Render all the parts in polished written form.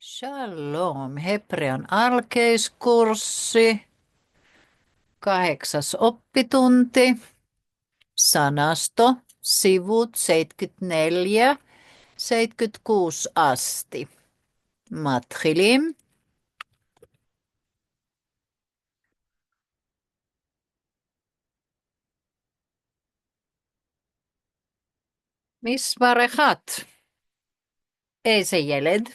Shalom, Hebrean alkeiskurssi, 8. oppitunti, sanasto, sivut 74, 76 asti. מתחילים. מספר 1. איזה ילד?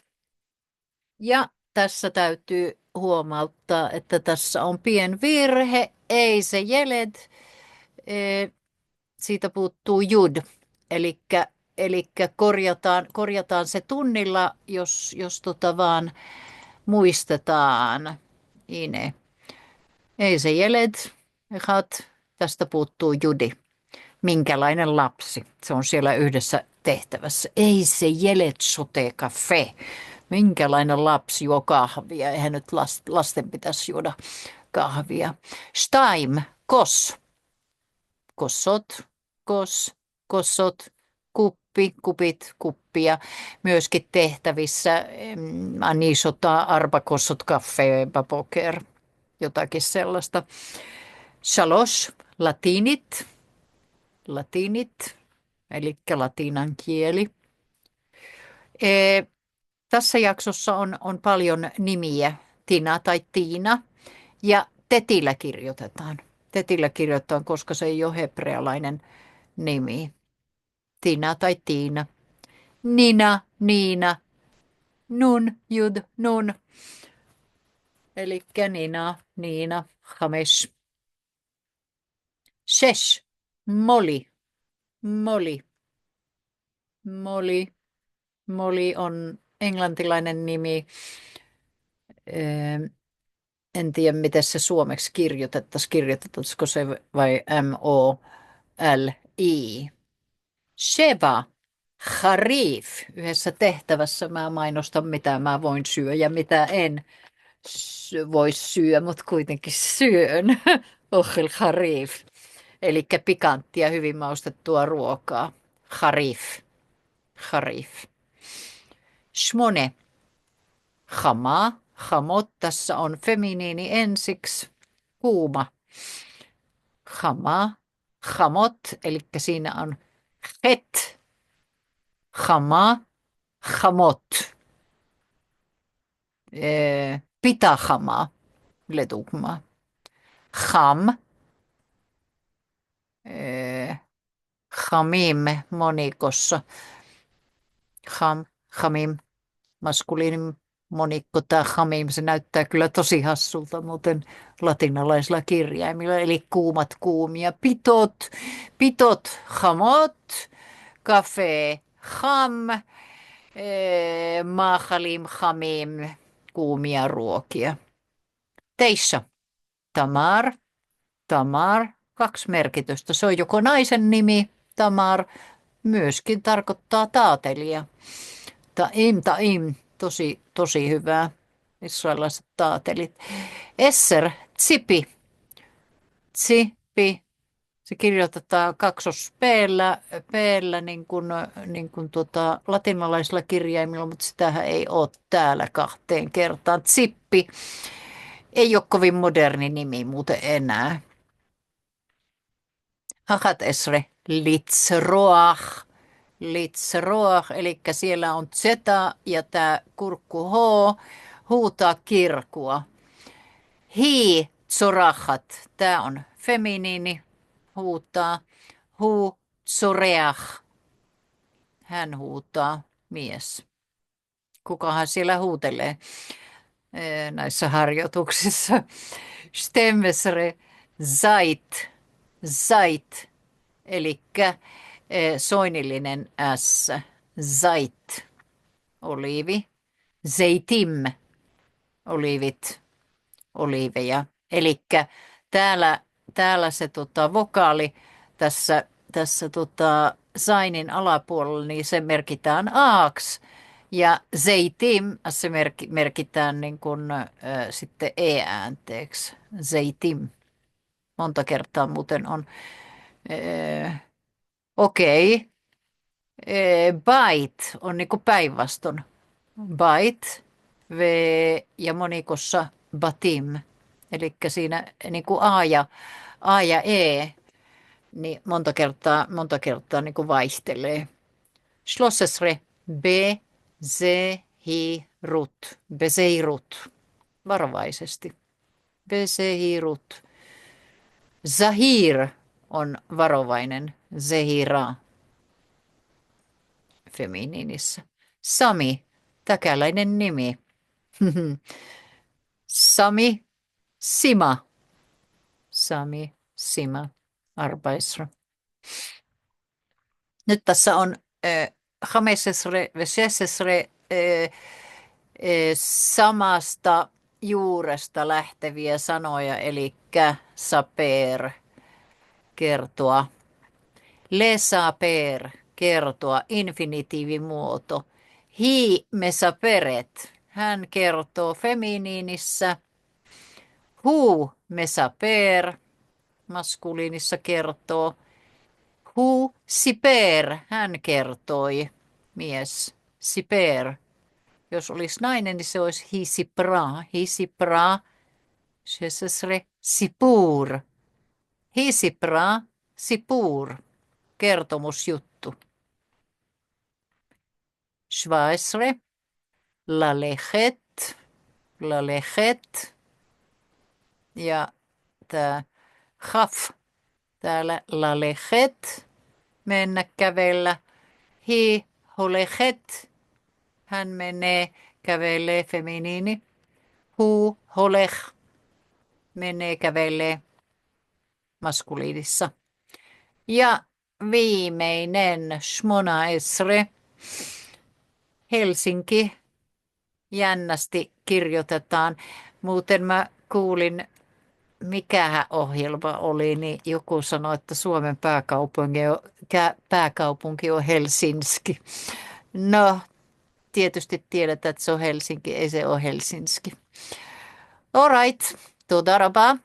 Ja tässä täytyy huomauttaa, että tässä on pien virhe. Ei se jeled. Siitä puuttuu jud. Elikkä korjataan se tunnilla, jos vaan muistetaan. Ine. Ei se jeled. Tästä puuttuu judi. Minkälainen lapsi? Se on siellä yhdessä tehtävässä. Ei se jeled sote kafe. Minkälainen lapsi juo kahvia? Eihän nyt lasten pitäisi juoda kahvia. Steim, kos. Kossot, kossot, kuppi, kupit, kuppia. Myöskin tehtävissä anisota, arbakossot, kaffe, poker, jotakin sellaista. Shalosh, latinit, eli latinan kieli. Tässä jaksossa on paljon nimiä, Tina tai Tiina, ja tetillä kirjoitetaan. Tetillä kirjoitetaan, koska se ei ole hebrealainen nimi. Tina tai Tiina. Nina, Niina. Nun, jud, nun. Elikkä Nina, Niina, Hamesh. Shesh, Moli. Moli on englantilainen nimi. En tiedä, miten se suomeksi kirjoitettaisiko se vai Moli. Sheva, Harif. Yhdessä tehtävässä mä mainostan, mitä mä voin syödä ja mitä en voi syödä, mutta kuitenkin syön. Ohel Harif. Eli pikanttia, hyvin maustettua ruokaa. Harif. Shmone. Hamot. Tässä on feminiini ensiksi. Kuuma. Hamot. Eli siinä on het. Hamot. Pitahama. Ledugma. Chamim monikossa. Chamim, maskuliinin monikko, tämä chamim, se näyttää kyllä tosi hassulta muuten latinalaisilla kirjaimilla, eli kuumat kuumia. Pitot, chamot, kafe, cham, maahalim, chamim, kuumia ruokia. Teissa, Tamar, 2 merkitystä. Se on joko naisen nimi, Tamar, myöskin tarkoittaa taatelia. Taim, tosi hyvää. Israelilaiset taatelit. Esser, tsipi. Se kirjoitetaan peellä niin kuin latinalaisilla kirjaimilla, mutta sitähän ei ole täällä 2 kertaan. Tsippi ei ole kovin moderni nimi muuten enää. Hakat esre, Litzroach, eli siellä on zeta ja tämä kurkku h, huutaa kirkua. Hi tsorachat, tämä on feminiini, huutaa. Hu tsoreach, hän huutaa, mies. Kukahan siellä huutelee näissä harjoituksissa? Stemmesre, zait, eli soinillinen S, zait, oliivi, zeitim, oliiveja. Eli täällä se vokaali tässä sainin alapuolella, niin se merkitään aaks. Ja zeitim, se merkitään niin kuin, sitten e-äänteeksi. Zeitim. Monta kertaa muuten on. Okei. Bait on niin kuin päinvastoin. Bait, V ja monikossa batim. Eli siinä niin kuin A ja E, niin monta kertaa niin kuin vaihtelee. Schlossesre Bezehirut. Bezeirut. Varovaisesti. Bezehirut. Zahir on varovainen. Zehira. Feminiinissä. Sami. Täkäläinen nimi. Sami. Sima. Sami. Sima. Arbaisra. Nyt tässä on Hamesesre Vesesesre samasta juuresta lähteviä sanoja, eli saper, kertoa. Le saper, kertoa, infinitiivimuoto. Hi me saperet, hän kertoo feminiinissä. Hu me saper, maskuliinissa kertoo. Hu siper, hän kertoi, mies, siper. Jos olisi nainen, niin se olisi hisipra. Hisipra, se sipur. Hisipra, sipur. Kertomusjuttu. Schweisre, lalechet, lalechet. Ja tämä haf, täällä lalechet, mennä kävellä. Hi holechet, hän menee, kävelee, feminiini. Hu holech, menee, kävelee, maskuliinissa. Ja viimeinen, Shmona Esre, Helsinki, jännästi kirjoitetaan. Muuten mä kuulin, mikähän ohjelma oli, niin joku sanoi, että Suomen pääkaupunki on Helsinki. No, tietysti tiedetään, että se on Helsinki, ei se ole Helsinki. All right, tודה raba.